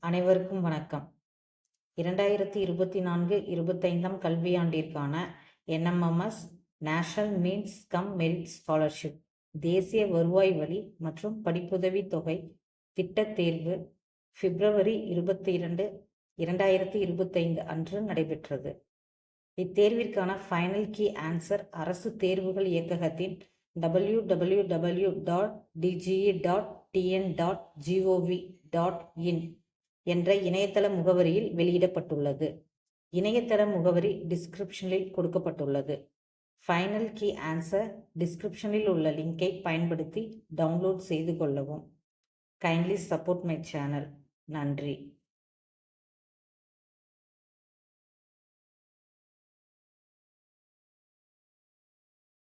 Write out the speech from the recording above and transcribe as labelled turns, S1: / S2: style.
S1: அனைவருக்கும் வணக்கம். 2024-25 கல்வியாண்டிற்கான NMMS national means come merit scholarship தேசிய வருவாய் வழி மற்றும் படிப்புதவி தொகை திட்டத் தேர்வு பிப்ரவரி 22, 2025 அன்று நடைபெற்றது. இத்தேர்விற்கான ஃபைனல் கீ ஆன்சர் அரசு தேர்வுகள் இயக்ககத்தின் www.dge.tn.gov.in என்ற இணையதள முகவரியில் வெளியிடப்பட்டுள்ளது. இணையதள முகவரி டிஸ்கிரிப்ஷனில் கொடுக்கப்பட்டுள்ளது. ஃபைனல் கீ ஆன்சர் டிஸ்கிரிப்ஷனில் உள்ள லிங்கை பயன்படுத்தி டவுன்லோட் செய்து கொள்ளவும். Kindly support my channel. நன்றி.